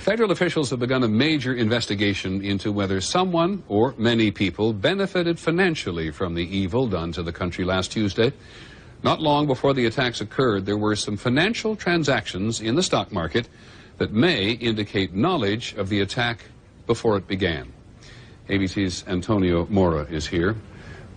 Federal officials have begun a major investigation into whether someone or many people benefited financially from the evil done to the country last Tuesday. Not long before the attacks occurred, there were some financial transactions in the stock market that may indicate knowledge of the attack before it began. ABC's Antonio Mora is here.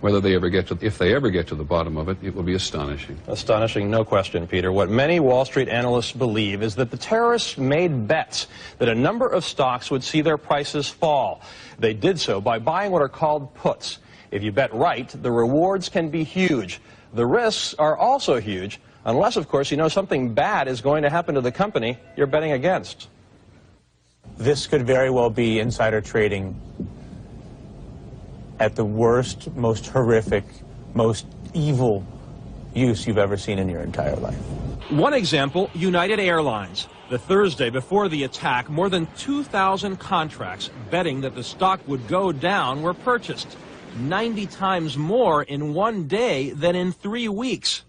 Whether they ever get to, if they ever get to the bottom of it, it will be astonishing. Astonishing, no question, Peter. What many Wall Street analysts believe is that the terrorists made bets that a number of stocks would see their prices fall. They did so by buying what are called puts. If you bet right, the rewards can be huge. The risks are also huge, unless, of course, you know something bad is going to happen to the company you're betting against. This could very well be insider trading at the worst, most horrific, most evil use you've ever seen in your entire life. One example, United Airlines. The Thursday before the attack, more than 2,000 contracts betting that the stock would go down were purchased. 90 times more in one day than in 3 weeks.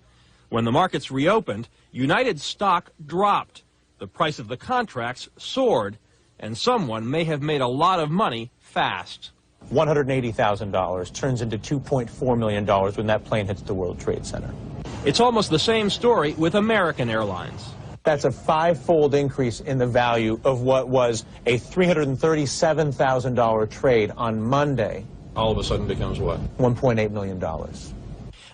When the markets reopened, United's stock dropped. The price of the contracts soared, and someone may have made a lot of money fast. $180,000 turns into $2.4 million when that plane hits the World Trade Center. It's almost the same story with American Airlines. That's a five-fold increase in the value of what was a $337,000 trade on Monday. All of a sudden becomes what? $1.8 million.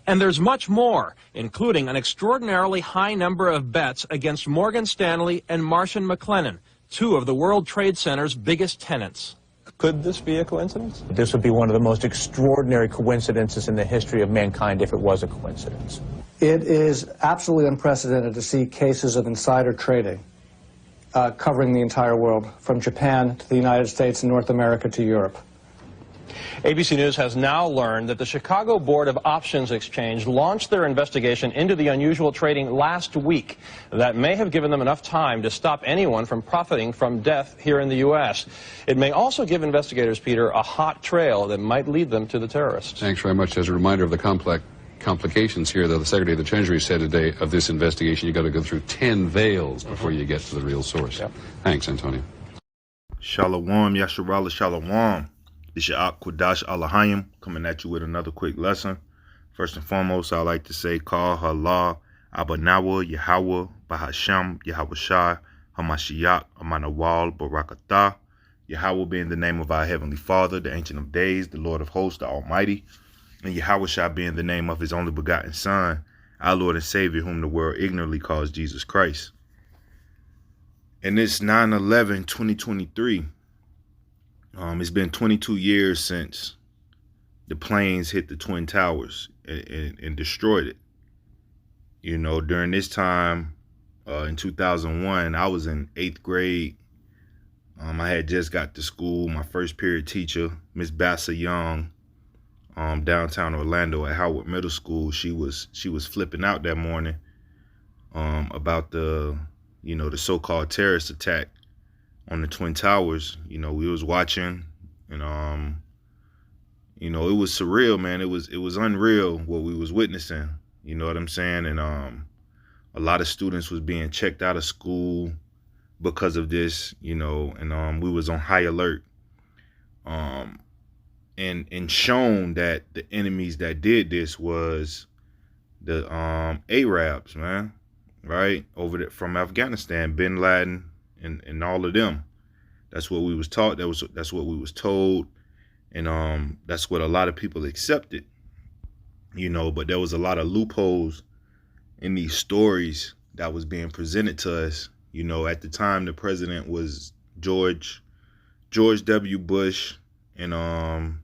And there's much more, including an extraordinarily high number of bets against Morgan Stanley and Marsh & McLennan, two of the World Trade Center's biggest tenants. Could this be a coincidence? This would be one of the most extraordinary coincidences in the history of mankind if it was a coincidence. It is absolutely unprecedented to see cases of insider trading covering the entire world, from Japan to the United States and North America to Europe. ABC News has now learned that the Chicago Board of Options Exchange launched their investigation into the unusual trading last week. That may have given them enough time to stop anyone from profiting from death here in the U.S. It may also give investigators, Peter, a hot trail that might lead them to the terrorists. Thanks very much. As a reminder of the complications here, though, the Secretary of the Treasury said today of this investigation, you've got to go through 10 veils before you get to the real source. Yep. Thanks, Antonio. Shalom, Yasharallah, Shalom. This your Quadash Alahayim coming at you with another quick lesson. First and foremost, I like to say, Kal Hala, Abanawa, Yahweh, Bahasham, Yahweh Shai, Hamashiach, Amanawal, Barakatah. Yahweh being the name of our Heavenly Father, the Ancient of Days, the Lord of Hosts, the Almighty. And Yahweh Shai being the name of His only begotten Son, our Lord and Savior, whom the world ignorantly calls Jesus Christ. And this 9/11/2023, it's been 22 years since the planes hit the Twin Towers and destroyed it. You know, during this time, in 2001, I was in 8th grade. I had just got to school. My first period teacher, Miss Bassa Young, downtown Orlando at Howard Middle School, she was flipping out that morning about the so-called terrorist attack on the Twin Towers. You know, we was watching, and it was surreal, man. It was unreal what we was witnessing. You know what I'm saying? And a lot of students was being checked out of school because of this, and we was on high alert. And shown that the enemies that did this was the Arabs, man, right? Over there from Afghanistan, Bin Laden and all of them. That's what we was taught. That's what we was told. And that's what a lot of people accepted. But there was a lot of loopholes in these stories that was being presented to us. At the time, the president was George W. Bush, and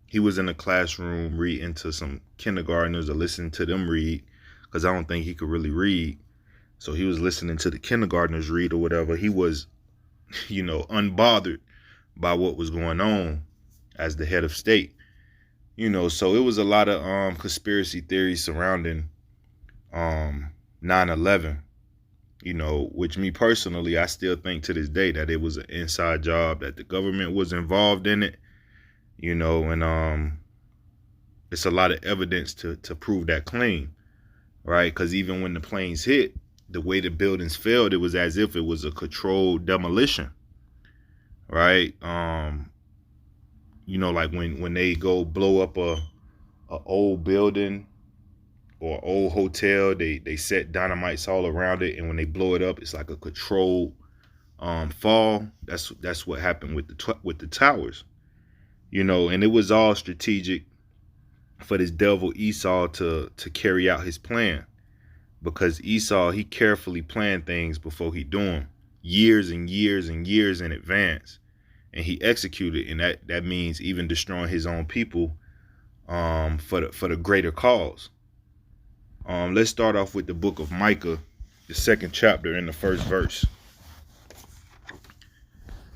he was in the classroom reading to some kindergartners or listening to them read, because I don't think he could really read. So he was listening to the kindergartners read or whatever. He was, unbothered by what was going on as the head of state. So it was a lot of conspiracy theories surrounding 9/11, which me personally, I still think to this day that it was an inside job, that the government was involved in it, and it's a lot of evidence to prove that claim, right? Because even when the planes hit, the way the buildings fell, it was as if it was a controlled demolition. right? You know, like when they go blow up a old building or old hotel, they set dynamites all around it, and when they blow it up, it's like a controlled fall. That's what happened with the towers, you know, and it was all strategic for this devil Esau to carry out his plan, because Esau, he carefully planned things before he do them, years and years and years in advance, and he executed, and that means even destroying his own people for the greater cause. Let's start off with the book of Micah, the 2nd chapter and the 1st verse.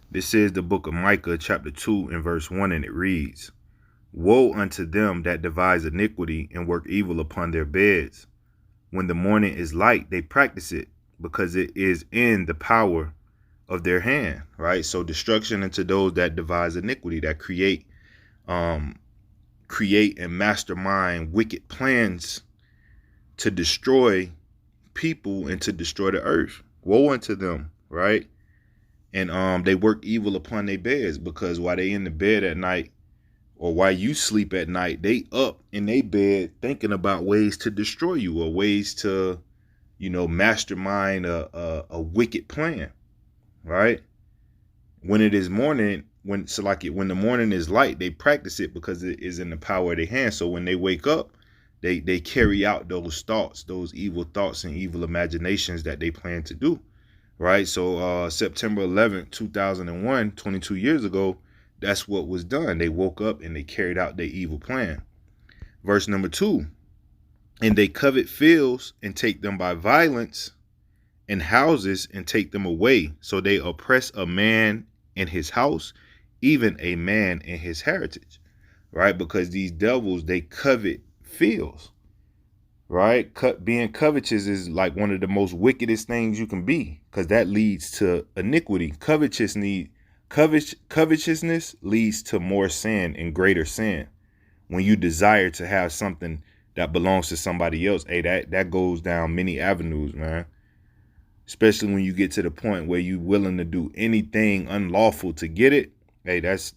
This is the book of Micah, chapter 2 and verse 1, and it reads, "Woe unto them that devise iniquity and work evil upon their beds. When the morning is light, they practice it, because it is in the power of their hand." Right? So destruction unto those that devise iniquity, that create and mastermind wicked plans to destroy people and to destroy the earth. Woe unto them, right? And they work evil upon their beds, because while they in the bed at night, or while you sleep at night, they up in their bed thinking about ways to destroy you, or ways to, you know, mastermind a wicked plan, right? When it is morning, when the morning is light, they practice it because it is in the power of their hands. So when they wake up, they carry out those thoughts, those evil thoughts and evil imaginations that they plan to do, right? So September 11th, 2001, 22 years ago, that's what was done. They woke up and they carried out their evil plan. Verse number 2, "And they covet fields and take them by violence, and houses and take them away. So they oppress a man in his house, even a man in his heritage," right? Because these devils, they covet fields, right? Being covetous is like one of the most wickedest things you can be, because that leads to iniquity. Covetousness leads to more sin and greater sin. When you desire to have something that belongs to somebody else, hey, that goes down many avenues, man. Especially when you get to the point where you're willing to do anything unlawful to get it. Hey, that's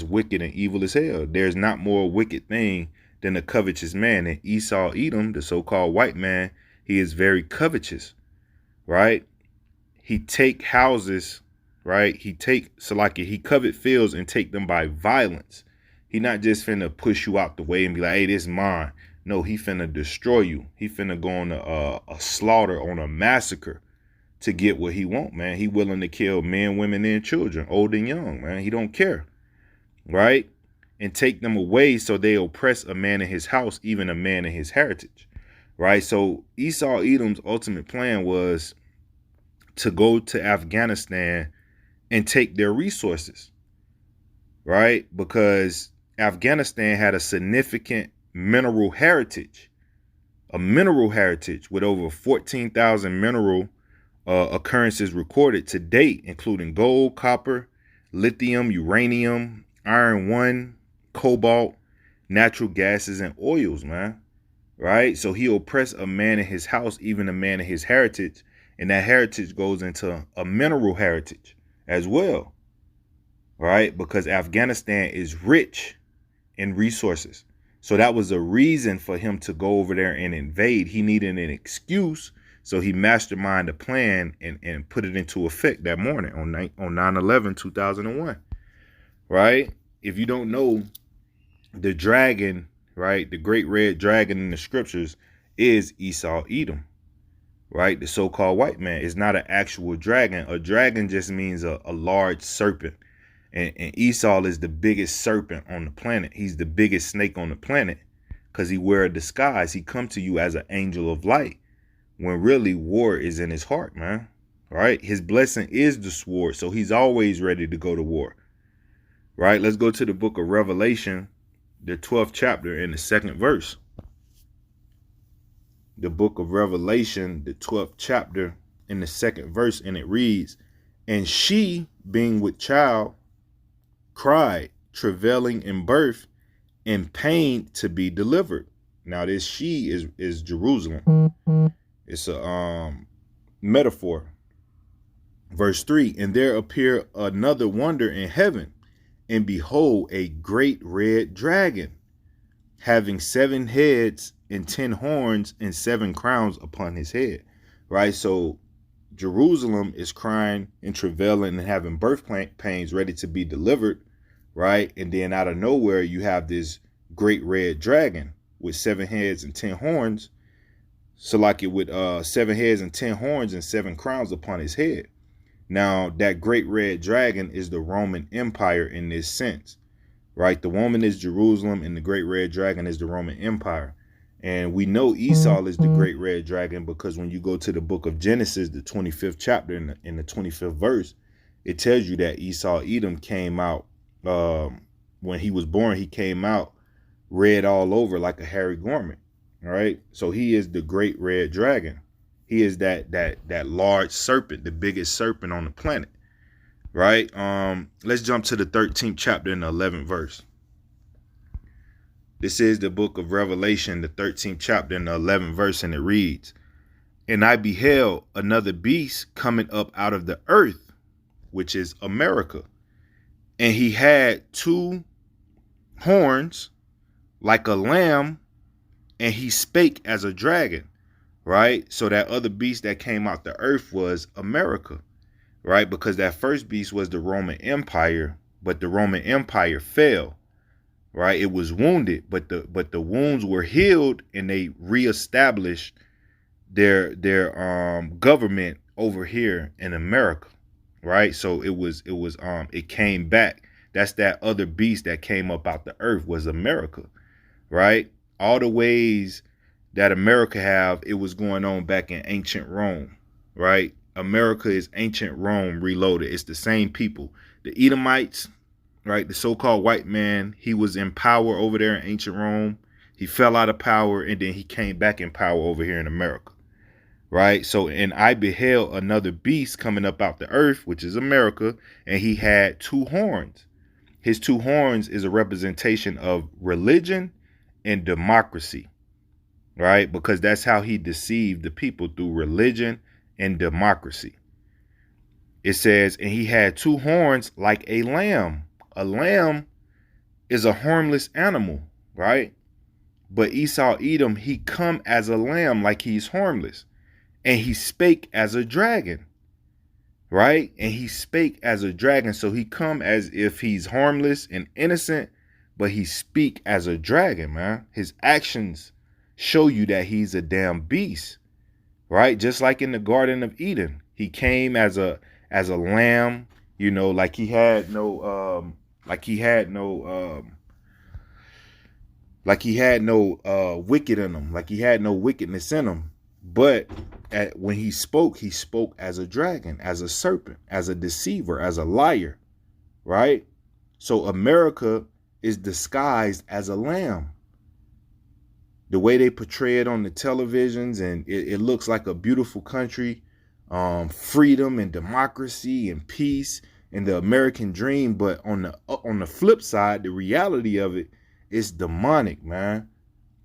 wicked and evil as hell. There's not more wicked thing than a covetous man. And Esau, Edom, the so-called white man, he is very covetous, right? He take houses, right? He covet fields and take them by violence. He not just finna push you out the way and be like, hey, this is mine. No, he finna destroy you. He finna go on a slaughter, on a massacre to get what he want, man. He willing to kill men, women, and children, old and young, man. He don't care, right? And take them away, so they oppress a man in his house, even a man in his heritage, right? So Esau, Edom's ultimate plan was to go to Afghanistan and take their resources, right? Because Afghanistan had a significant mineral heritage, with over 14,000 mineral occurrences recorded to date, including gold, copper, lithium, uranium, iron 1, cobalt, natural gases, and oils, man. Right? So he oppressed a man in his house, even a man in his heritage. And that heritage goes into a mineral heritage as well. Right? Because Afghanistan is rich in resources. So that was a reason for him to go over there and invade. He needed an excuse. So he masterminded a plan and put it into effect that morning on 9/11/2001, right? If you don't know, the dragon, right, the great red dragon in the scriptures is Esau, Edom, right? The so-called white man is not an actual dragon. A dragon just means a large serpent. And Esau is the biggest serpent on the planet. He's the biggest snake on the planet because he wear a disguise. He come to you as an angel of light, when really war is in his heart, man. Right? His blessing is the sword, so he's always ready to go to war. Right? Let's go to the book of Revelation, the 12th chapter and the 2nd verse. The book of Revelation, the 12th chapter and the 2nd verse, and it reads, "And she, being with child, cried, travailing in birth, in pain to be delivered." Now this she is Jerusalem. It's a metaphor, Verse 3, and there appeared another wonder in heaven, and behold, a great red dragon, having 7 heads and 10 horns and 7 crowns upon his head. Right? So Jerusalem is crying and travailing and having birth pains ready to be delivered. Right? And then out of nowhere, you have this great red dragon with 7 heads and 10 horns. So like it with 7 heads and 10 horns and 7 crowns upon his head. Now, that great red dragon is the Roman Empire in this sense, right? The woman is Jerusalem and the great red dragon is the Roman Empire. And we know Esau is the great red dragon because when you go to the book of Genesis, the 25th chapter in the 25th verse, it tells you that Esau Edom came out, when he was born, he came out red all over like a hairy garment, right? So he is the great red dragon. He is that large serpent, the biggest serpent on the planet, right? Let's jump to the 13th chapter and the 11th verse. This is the book of Revelation, the 13th chapter and the 11th verse, and it reads, and I beheld another beast coming up out of the earth, which is America, and he had 2 horns like a lamb, and he spake as a dragon. Right? So that other beast that came out the earth was America, right? Because that first beast was the Roman Empire, but the Roman Empire fell, right? It was wounded, but the wounds were healed and they reestablished their government over here in America, right? So it came back. That's that other beast that came up out the earth was America, right? All the ways that America have, it was going on back in ancient Rome, right? America is ancient Rome reloaded. It's the same people. The Edomites, right? The so-called white man, he was in power over there in ancient Rome. He fell out of power and then he came back in power over here in America, right? So, and I beheld another beast coming up out the earth, which is America, and he had 2 horns. His 2 horns is a representation of religion and democracy. Right? Because that's how he deceived the people, through religion and democracy. It says, and he had 2 horns like a lamb. A lamb is a harmless animal, right? But Esau Edom, he come as a lamb like he's harmless. And he spake as a dragon, right? And he spake as a dragon. So he come as if he's harmless and innocent, but he speak as a dragon, man. His actions show you that he's a damn beast, right? Just like in the Garden of Eden, he came as a lamb, you know, like he had no wicked in him, like he had no wickedness in him. But when he spoke as a dragon, as a serpent, as a deceiver, as a liar, right? So America is disguised as a lamb. The way they portray it on the televisions, and it looks like a beautiful country, freedom and democracy and peace and the American dream. But on the flip side, the reality of it is demonic, man.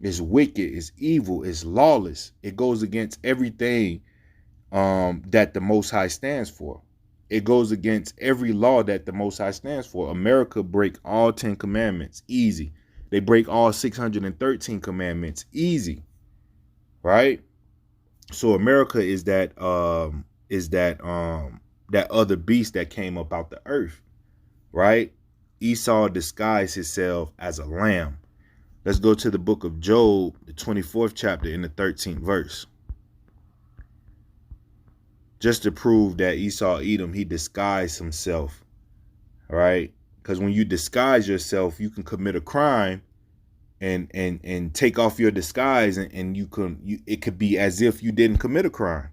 It's wicked, it's evil, it's lawless. It goes against everything that the Most High stands for. It goes against every law that the Most High stands for. America break all 10 commandments, easy. They break all 613 commandments, easy, right? So America is that other beast that came up out the earth, right? Esau disguised himself as a lamb. Let's go to the book of Job, the 24th chapter in the 13th verse. Just to prove that Esau Edom, he disguised himself, right? Because when you disguise yourself, you can commit a crime and take off your disguise, and it could be as if you didn't commit a crime,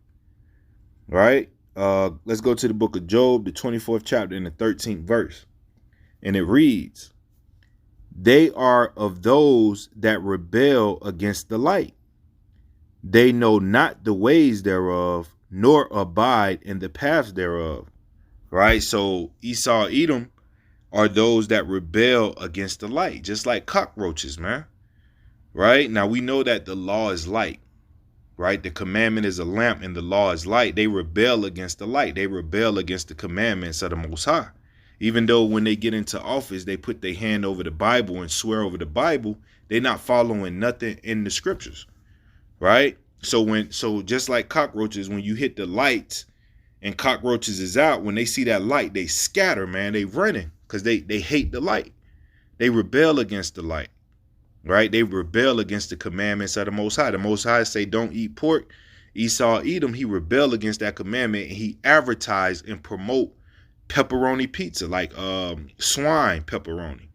right? Let's go to the book of Job, the 24th chapter in the 13th verse. And it reads, they are of those that rebel against the light. They know not the ways thereof, nor abide in the paths thereof. Right? So Esau, Edom are those that rebel against the light, just like cockroaches, man. Right? Now we know that the law is light. right? The commandment is a lamp and the law is light. They rebel against the light. They rebel against the commandments of the Most High. Even though when they get into office, they put their hand over the Bible and swear over the Bible, they're not following nothing in the scriptures, right? So just like cockroaches, when you hit the lights and cockroaches is out, when they see that light, they scatter, man. They running because they hate the light. They rebel against the light, right? They rebel against the commandments of the Most High. The Most High say, don't eat pork. Esau eat them. He rebelled against that commandment, and he advertised and promote pepperoni pizza, like swine pepperoni,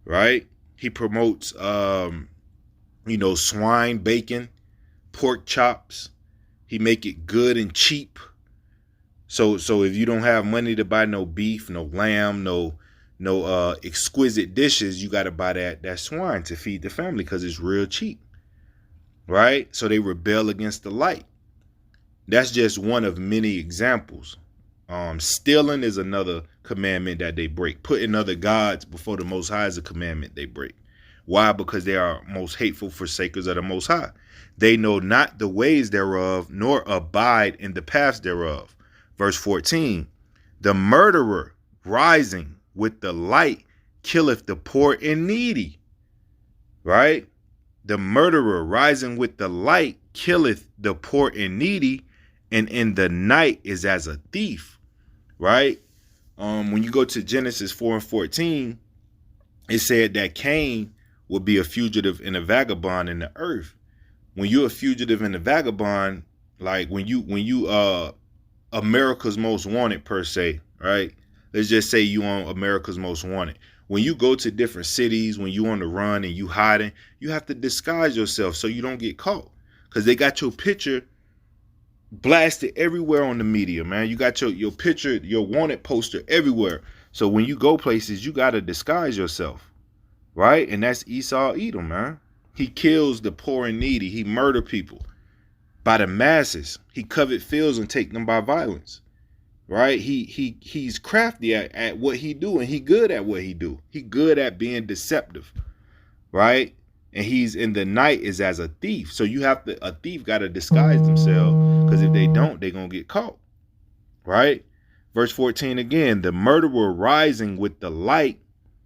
right? He promotes, swine bacon, pork chops. He make it good and cheap. So if you don't have money to buy no beef, no lamb, no exquisite dishes, you got to buy that swine to feed the family because it's real cheap, right? So they rebel against the light. That's just one of many examples. Stealing is another commandment that they break. Putting other gods before the Most High is a commandment they break. Why? Because they are most hateful forsakers of the Most High. They know not the ways thereof, nor abide in the paths thereof. Verse 14, the murderer rising with the light killeth the poor and needy, right? The murderer rising with the light killeth the poor and needy, and in the night is as a thief, right? When you go to Genesis 4:14, it said that Cain would be a fugitive and a vagabond in the earth. When you're a fugitive and a vagabond, like when you America's Most Wanted per se, right? Let's just say you on America's Most Wanted. When you go to different cities, when you on the run and you hiding, you have to disguise yourself so you don't get caught. Because they got your picture blasted everywhere on the media, man. You got your picture, your wanted poster everywhere. So when you go places, you got to disguise yourself, right? And that's Esau Edom, man. He kills the poor and needy. He murder people by the masses. He covet fields and take them by violence, right? He's crafty at what he do, and he good at what he do. He good at being deceptive, right? And he's in the night is as a thief. So a thief got to disguise themselves, because if they don't, they're going to get caught, right? Verse 14 again, the murderer rising with the light,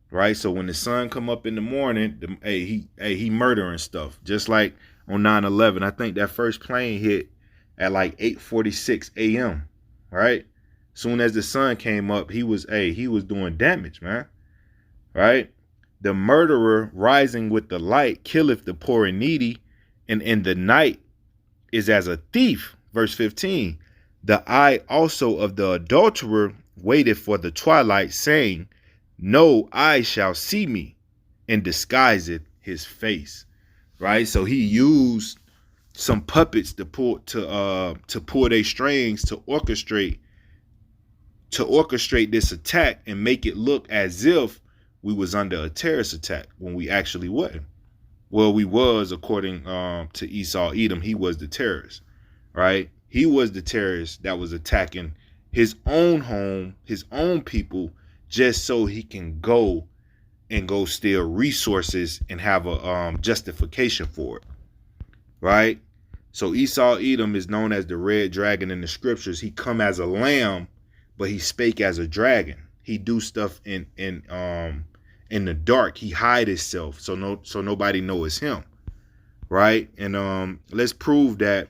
right? So when the sun come up in the morning, he murdering stuff, just like on 9/11. I think that first plane hit at like 8:46 a.m., right? Soon as the sun came up, he was doing damage, man, right? The murderer rising with the light killeth the poor and needy, and in the night is as a thief. Verse 15, the eye also of the adulterer waited for the twilight, saying, no eye shall see me, and disguiseth his face, right? So he used some puppets to pull their strings to orchestrate this attack and make it look as if we was under a terrorist attack when we actually wasn't. Well, we was, according to Esau Edom. He was the terrorist, right? He was the terrorist that was attacking his own home, his own people, just so he can go steal resources and have a justification for it, right? So Esau Edom is known as the red dragon in the scriptures. He come as a lamb, but he spake as a dragon. He do stuff in the dark. He hide himself so nobody know it's him, right? And let's prove that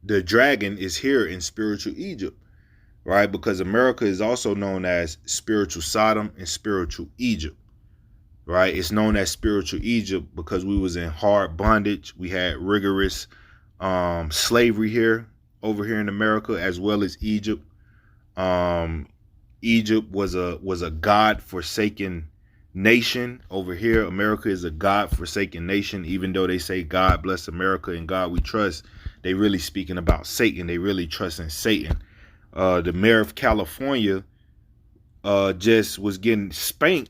the dragon is here in spiritual Egypt, right? Because America is also known as spiritual Sodom and spiritual Egypt, right? It's known as spiritual Egypt because we was in hard bondage. We had rigorous slavery over here in America, as well as Egypt. Egypt was a God-forsaken nation. Over here, America is a God-forsaken nation. Even though they say God bless America and God we trust, they really speaking about Satan. They really trust in Satan. The mayor of California just was getting spanked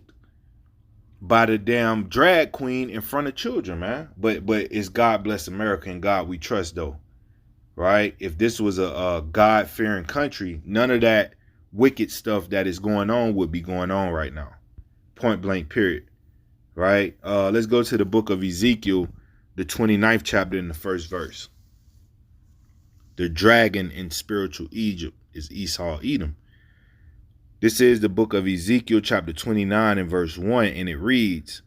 by the damn drag queen in front of children, man. But it's God bless America and God we trust, though, right? If this was a God-fearing country, none of that wicked stuff that is going on would be going on right now. Point blank, period. Right? Let's go to the book of Ezekiel, the 29th chapter in the first verse. The dragon in spiritual Egypt is Esau, Edom. This is the book of Ezekiel chapter 29 and verse 1, and it reads,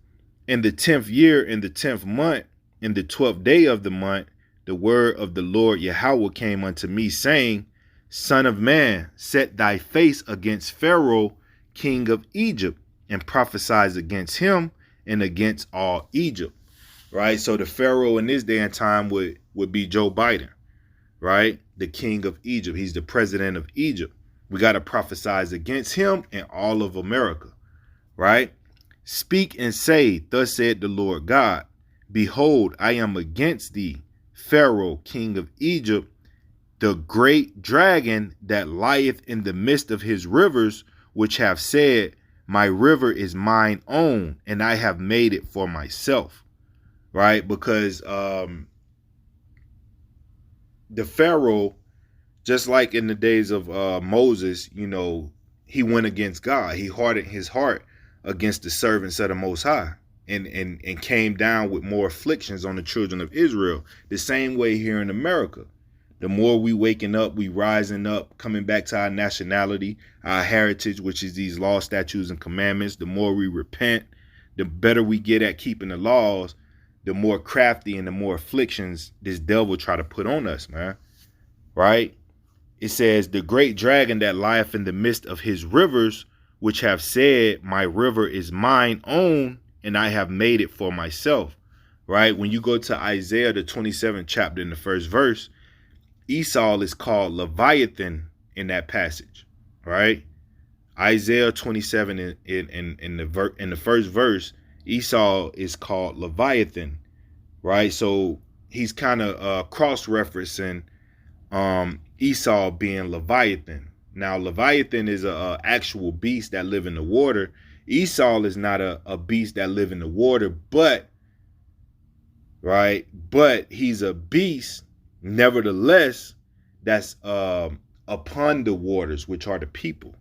"In the 10th year, in the 10th month, in the 12th day of the month, the word of the Lord Yahweh came unto me, saying, Son of man, set thy face against Pharaoh, king of Egypt, and prophesize against him and against all Egypt." Right? So the Pharaoh in this day and time would be Joe Biden, right? The king of Egypt. He's the president of Egypt. We got to prophesize against him and all of America, right? "Speak and say, Thus said the Lord God, Behold, I am against thee, Pharaoh, king of Egypt, the great dragon that lieth in the midst of his rivers, which have said, My river is mine own, and I have made it for myself." Right? Because the Pharaoh, just like in the days of Moses, he went against God. He hardened his heart against the servants of the Most High, and came down with more afflictions on the children of Israel. The same way here in America. The more we waking up, we rising up, coming back to our nationality, our heritage, which is these laws, statutes, and commandments. The more we repent, the better we get at keeping the laws, the more crafty and the more afflictions this devil try to put on us, man. Right? It says, "The great dragon that lieth in the midst of his rivers, which have said, My river is mine own, and I have made it for myself." Right? When you go to Isaiah, the 27th chapter in the first verse, Esau is called Leviathan in that passage. Right? Isaiah 27 in the first verse, Esau is called Leviathan, right? So he's kind of cross-referencing Esau being Leviathan. Now, Leviathan is a actual beast that live in the water. Esau is not a beast that live in the water, but he's a beast, nevertheless, that's upon the waters, which are the people,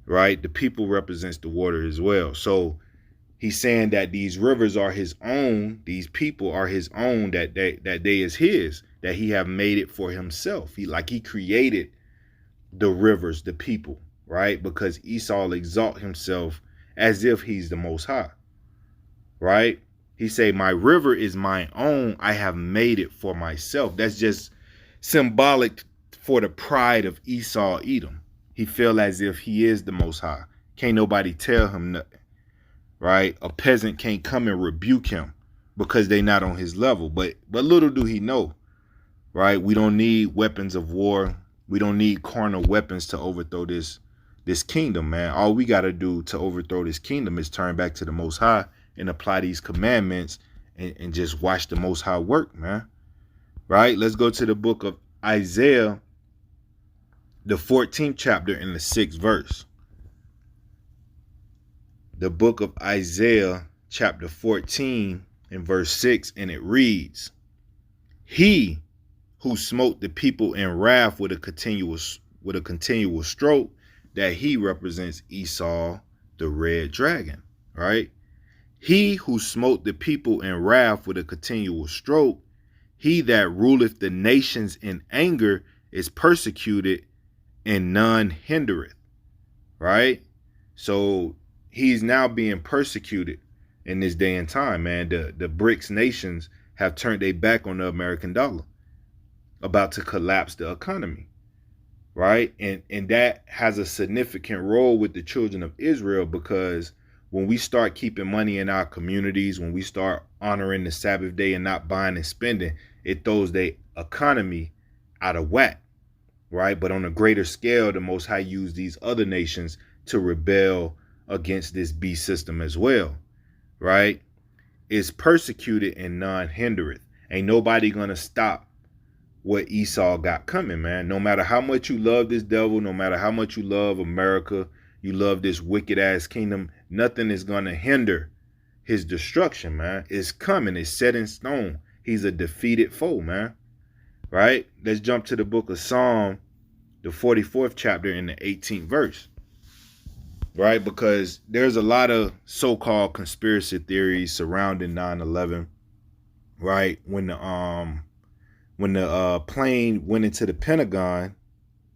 right? The people represents the water as well. So he's saying that these rivers are his own, these people are his own, that they is his, that he have made it for himself. He created the rivers, the people, right? Because Esau exalt himself as if he's the Most High, right? He say, "My river is mine own, I have made it for myself." That's just symbolic for the pride of Esau, Edom. He feel as if he is the Most High. Can't nobody tell him nothing. Right? A peasant can't come and rebuke him because they not on his level. But little do he know, right? We don't need weapons of war. We don't need carnal weapons to overthrow this kingdom, man. All we got to do to overthrow this kingdom is turn back to the Most High and apply these commandments and just watch the Most High work, man. Right? Let's go to the book of Isaiah, the 14th chapter in the 6th verse. The book of Isaiah, chapter 14 and verse 6, and it reads, "He who smote the people in wrath with a continual stroke," that he represents Esau, the red dragon, right? "He who smote the people in wrath with a continual stroke, he that ruleth the nations in anger is persecuted, and none hindereth." Right? So he's now being persecuted in this day and time, man. The BRICS nations have turned their back on the American dollar, about to collapse the economy, right? And that has a significant role with the children of Israel, because when we start keeping money in our communities, when we start honoring the Sabbath day and not buying and spending, it throws the economy out of whack, right? But on a greater scale, the Most High used these other nations to rebel against this beast system as well, right? Is persecuted and none hindereth. Ain't nobody gonna stop what Esau got coming, man. No matter how much you love this devil, no matter how much you love America, you love this wicked ass kingdom, nothing is gonna hinder his destruction, man. It's coming. It's set in stone. He's a defeated foe, man. Right? Let's jump to the book of Psalm, the 44th chapter in the 18th verse. Right? Because there's a lot of so-called conspiracy theories surrounding 9/11. right? When the plane went into the Pentagon,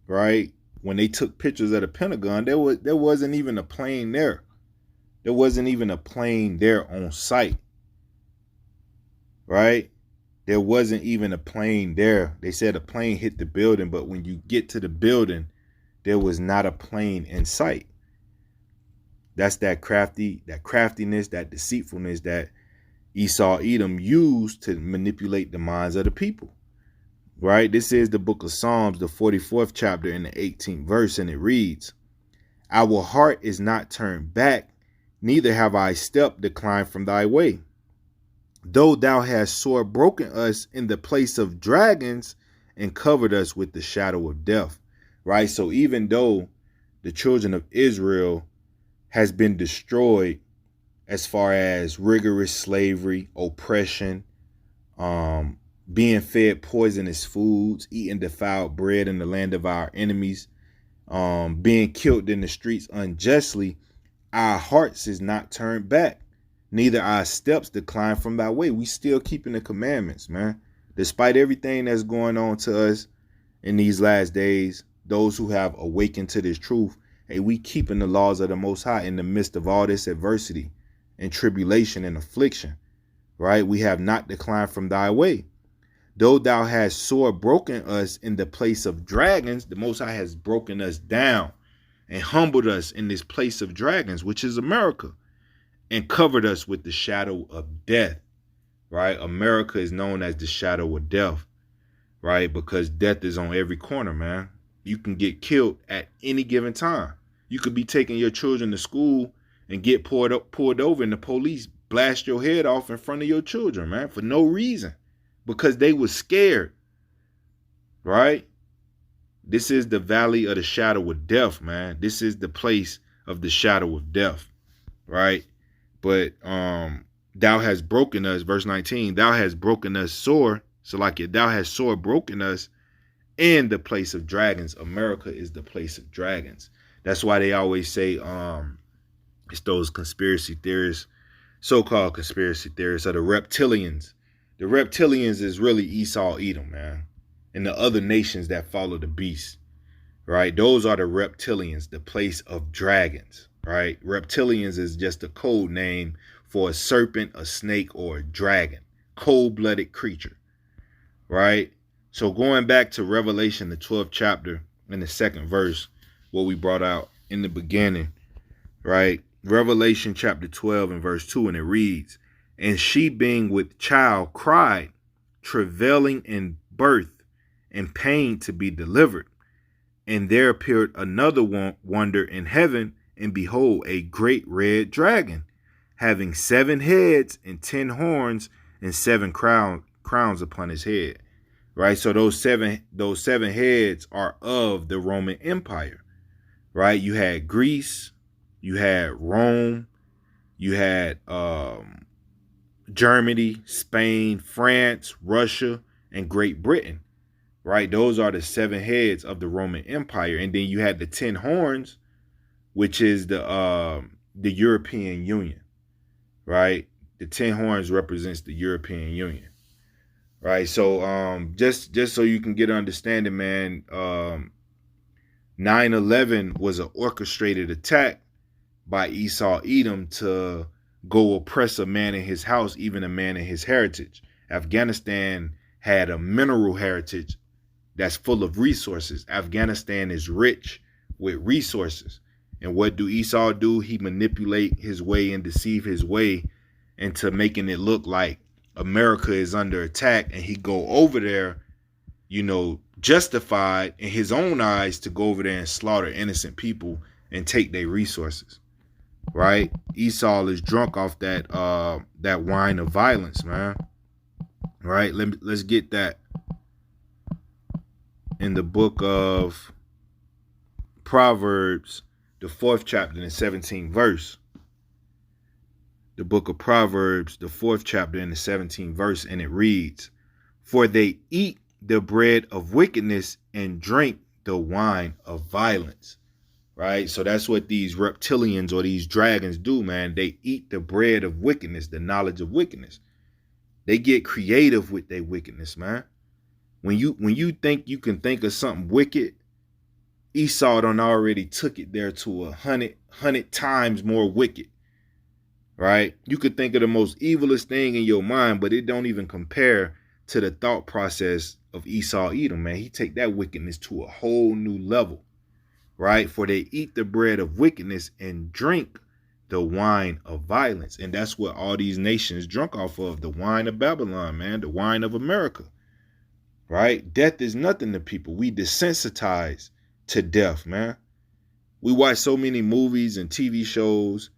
right? When they took pictures of the Pentagon, there wasn't even a plane there. There wasn't even a plane there on site, right? There wasn't even a plane there. They said a plane hit the building, but when you get to the building, there was not a plane in sight. That's that craftiness, that deceitfulness that Esau Edom used to manipulate the minds of the people. Right? This is the book of Psalms, the 44th chapter and the 18th verse, and it reads, "Our heart is not turned back, neither have our step declined from thy way. Though thou hast sore broken us in the place of dragons and covered us with the shadow of death." Right? So even though the children of Israel has been destroyed as far as rigorous slavery, oppression, being fed poisonous foods, eating defiled bread in the land of our enemies, being killed in the streets unjustly, our hearts is not turned back, neither our steps decline from thy way. We still keeping the commandments, man. Despite everything that's going on to us in these last days, those who have awakened to this truth, hey, we keeping the laws of the Most High in the midst of all this adversity and tribulation and affliction, right? We have not declined from thy way. Though thou hast sore broken us in the place of dragons, the Most High has broken us down and humbled us in this place of dragons, which is America, and covered us with the shadow of death, right? America is known as the shadow of death, right? Because death is on every corner, man. You can get killed at any given time. You could be taking your children to school and get pulled over, and the police blast your head off in front of your children, man, for no reason, because they were scared, right? This is the valley of the shadow of death, man. This is the place of the shadow of death, right? But thou hast broken us, verse 19, thou hast broken us sore. So like it, thou hast sore broken us in the place of dragons. America is the place of dragons. That's why they always say it's those conspiracy theorists, so-called conspiracy theorists, are the reptilians. The reptilians is really Esau Edom, man, and the other nations that follow the beast, right? Those are the reptilians, the place of dragons, right? Reptilians is just a code name for a serpent, a snake, or a dragon, cold-blooded creature, right? So going back to Revelation, the 12th chapter and the 2nd verse, what we brought out in the beginning, right? Revelation chapter 12 and verse 2, and it reads, "And she being with child cried, travailing in birth and pain to be delivered. And there appeared another wonder in heaven, and behold, a great red dragon, having 7 heads and 10 horns and 7 crowns upon his head." Right? So those seven heads are of the Roman Empire, right? You had Greece, you had Rome, you had Germany, Spain, France, Russia, and Great Britain, right? Those are the 7 heads of the Roman Empire. And then you had the 10 horns, which is the European Union, right? The 10 horns represents the European Union, right? So just so you can get an understanding, man, 9/11 was an orchestrated attack by Esau Edom to go oppress a man in his house, even a man in his heritage. Afghanistan had a mineral heritage that's full of resources. Afghanistan is rich with resources. And what do Esau do? He manipulate his way and deceive his way into making it look like America is under attack, and he go over there, you know, justified in his own eyes to go over there and slaughter innocent people and take their resources, right? Esau is drunk off that wine of violence, man. Right? Let's get that in the book of Proverbs, the 4th chapter and the 17th verse. The book of Proverbs, the 4th chapter and the 17th verse, and it reads, "For they eat the bread of wickedness and drink the wine of violence." Right? So that's what these reptilians or these dragons do, man. They eat the bread of wickedness, the knowledge of wickedness. They get creative with their wickedness, man. When you think you can think of something wicked, Esau done already took it there to 100 times more wicked. Right? You could think of the most evilest thing in your mind, but it don't even compare to the thought process of Esau Edom, man. He take that wickedness to a whole new level. Right? For they eat the bread of wickedness and drink the wine of violence. And that's what all these nations drunk off of, the wine of Babylon, man, the wine of America. Right? Death is nothing to people. We desensitize to death, man. We watch so many movies and TV shows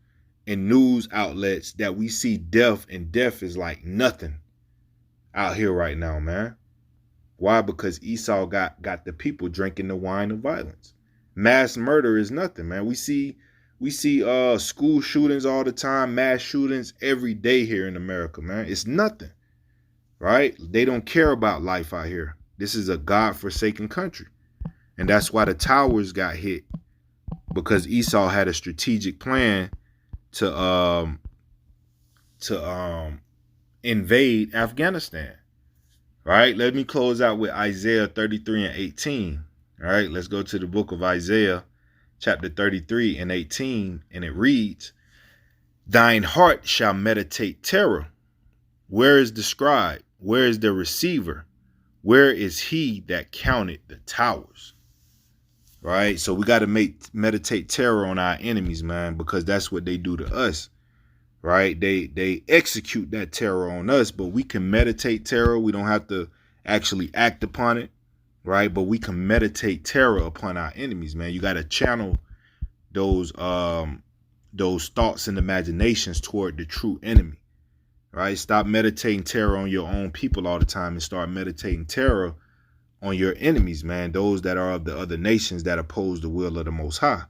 and news outlets that we see death, and death is like nothing out here right now, man. Why? Because Esau got the people drinking the wine of violence. Mass murder is nothing, man. We see school shootings all the time, mass shootings every day here in America, man. It's nothing, right? They don't care about life out here. This is a God-forsaken country. And that's why the towers got hit, because Esau had a strategic plan to invade Afghanistan. Right? Let me close out with Isaiah 33 and 18. All right, let's go to the book of Isaiah, chapter 33 and 18, and it reads, "Thine heart shall meditate terror. Where is the scribe? Where is the receiver? Where is he that counted the towers?" Right? So we got to meditate terror on our enemies, man, because that's what they do to us. Right? They execute that terror on us, but we can meditate terror. We don't have to actually act upon it. Right? But we can meditate terror upon our enemies, man. You got to channel those thoughts and imaginations toward the true enemy. Right? Stop meditating terror on your own people all the time and start meditating terror on your enemies, man. Those that are of the other nations that oppose the will of the Most High.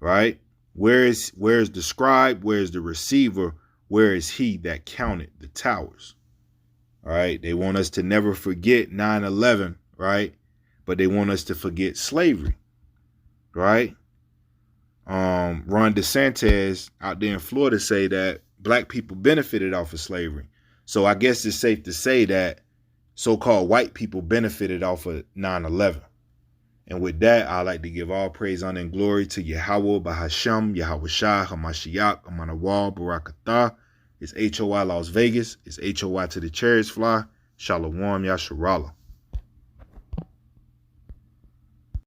Right? Where is the scribe? Where is the receiver? Where is he that counted the towers? All right. They want us to never forget 9/11, right? But they want us to forget slavery, right? Ron DeSantis out there in Florida say that black people benefited off of slavery. So I guess it's safe to say that so-called white people benefited off of 9/11. And with that, I'd like to give all praise, honor, and glory to Yahweh, Bahasham, Yahweh Hamashiach, Amanawal, Barakatah. It's H.O.I. Las Vegas. It's H.O.I. to the chariots fly. Shalom, Yasharallah.